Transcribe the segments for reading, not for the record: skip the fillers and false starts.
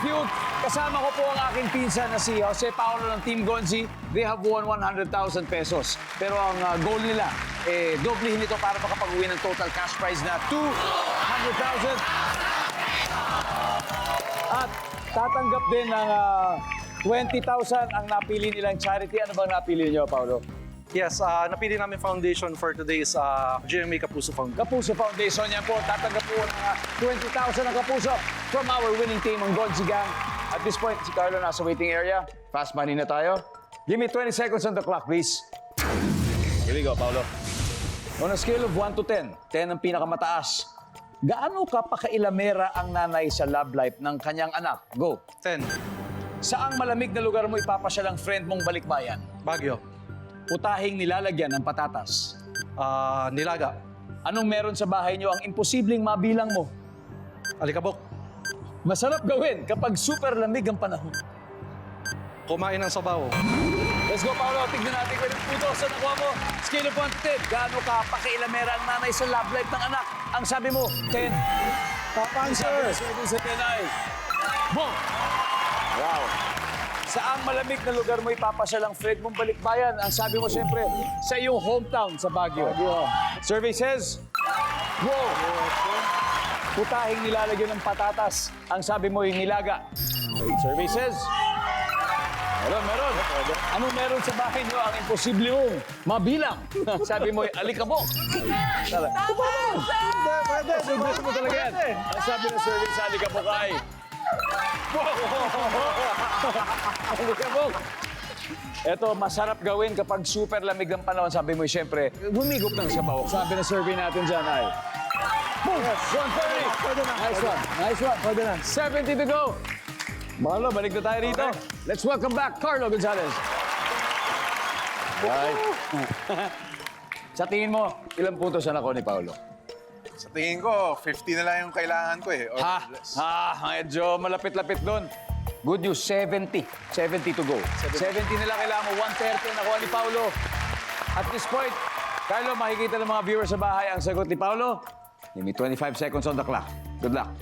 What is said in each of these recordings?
Feud. Kasama ko po ang aking pinsan na si Jose Paulo ng Team Gonzi. They have won 100,000 pesos. Pero ang goal nila, doblehin ito para makapag-uwi ng total cash prize na 200,000. At tatanggap din ng 20,000 ang napili nilang charity. Ano bang napili niyo, Paulo? Yes, napili namin foundation for today is GMA Kapuso Foundation. Kapuso Foundation, yan po. Tatanggap po ng 20,000 ang Kapuso from our winning team, ang Gonzi Gang. At this point, si Carlo nasa waiting area. Fast money na tayo. Give me 20 seconds on the clock, please. Here we go, Paulo. On a scale of 1 to 10, 10 ang pinakamataas. Gaano ka pakailamera ang nanay sa love life ng kanyang anak? Go. 10. Saang malamig na lugar mo ipapasyal ang friend mong balikbayan? Baguio. Putahing nilalagyan ng patatas. Nilaga. Anong meron sa bahay niyo ang imposibleng mabilang mo? Alikabok. Masarap gawin kapag super lamig ang panahon. Kumain ng sabaw. Let's go, Paolo. Tignan natin kung ilang puto sa nakuha mo. Scale of 1 to 10. Gaano ka pakailamera ang nanay sa love life ng anak? Ang sabi mo, 10. Top answer. Sabi sa 10 ay... Boom! Wow. Saang malamig na lugar mo ipapasyal ang friend mong balikbayan? Ang sabi mo, siyempre, sa iyong hometown sa Baguio. Survey says... Wow! Putahing nilalagyan ng patatas. Ang sabi mo, yung nilaga. Survey says... Meron. Anong meron sa bahay niyo ang imposible mong mabilang? Sabi mo, alikabok. Pwede mo talaga yan. Ang sabi ng survey sa alikabok ay... Alikabok. Ito, masarap gawin kapag super lamig ang panahon. Sabi mo, siyempre, humigop ng sabaw. Sabi ng survey natin dyan ay... Boom! 130! Nice one. Pwede na. 70 to go. Marlo, balik na tayo rito. Let's welcome back Carlo Gonzalez. Right. Sa tingin mo, ilang puntos na ako ni Paolo? Sa tingin ko, 50 na lang yung kailangan ko eh. Or less. Medyo malapit-lapit doon. Good news, 70. 70 to go. 70 na lang kailangan mo. 130 nakuha ni Paolo. At this point, Carlo, makikita ng mga viewers sa bahay ang sagot ni Paolo. Give me 25 seconds on the clock. Good luck.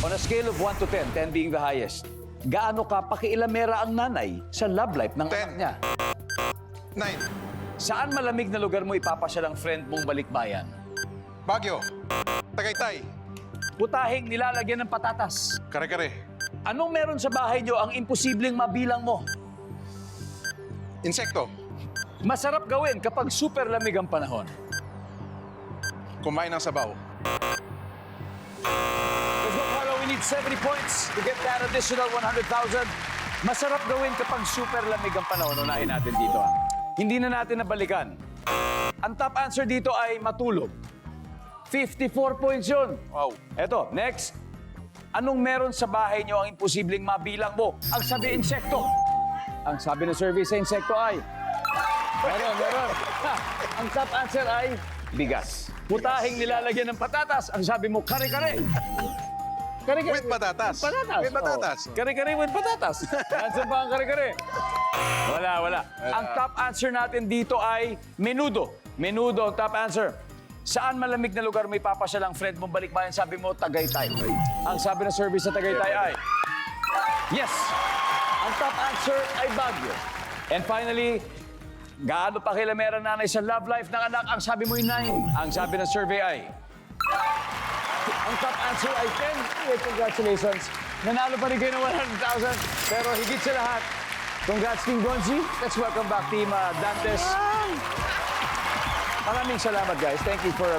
On a scale of 1 to 10, 10 being the highest, gaano ka pakiilamera ang nanay sa love life ng 10. anak niya? 9. Saan malamig na lugar mo ipapasyal ang friend mong balikbayan? Baguio. Tagaytay. Putahing nilalagyan ng patatas. Kare-kare. Anong meron sa bahay niyo ang imposibleng mabilang mo? Insekto. Masarap gawin kapag super lamig ang panahon. Kumain ng sabaw. Let's go, Carlo. We need 70 points to get that additional 100,000. Masarap gawin kapag super lamig ang panahon. Unahin natin dito, ha. Hindi na natin nabalikan. Ang top answer dito ay matulog. 54 points yun. Wow. Eto, next. Anong meron sa bahay niyo ang imposibleng mabilang mo? Ang sabi, insekto. Ang sabi ng survey sa insekto ay... Meron. Ang top answer ay bigas. Putahing nilalagyan ng patatas. Ang sabi mo, kare-kare. Kare-kare. With patatas. Patatas. With patatas. Oh. Kare-kare with patatas. Answer ba ang kare-kare? Wala. Ang top answer natin dito ay menudo. Menudo ang top answer. Saan malamig na lugar may papasyal ang friend mong balikbayan? Sabi mo, Tagaytay. Ang sabi ng survey sa Tagaytay ay... Yes! Ang top answer ay Baguio. And finally, gaano pa kilamera nanay sa love life ng anak? Ang sabi mo ay 9. Ang sabi ng survey ay... Ang top answer ay 10. Congratulations. Nanalo pa rin kayo ng 100,000. Pero higit sa lahat, congrats Team Gonzi. Let's welcome back Team Dantes. Maraming salamat, guys. Thank you for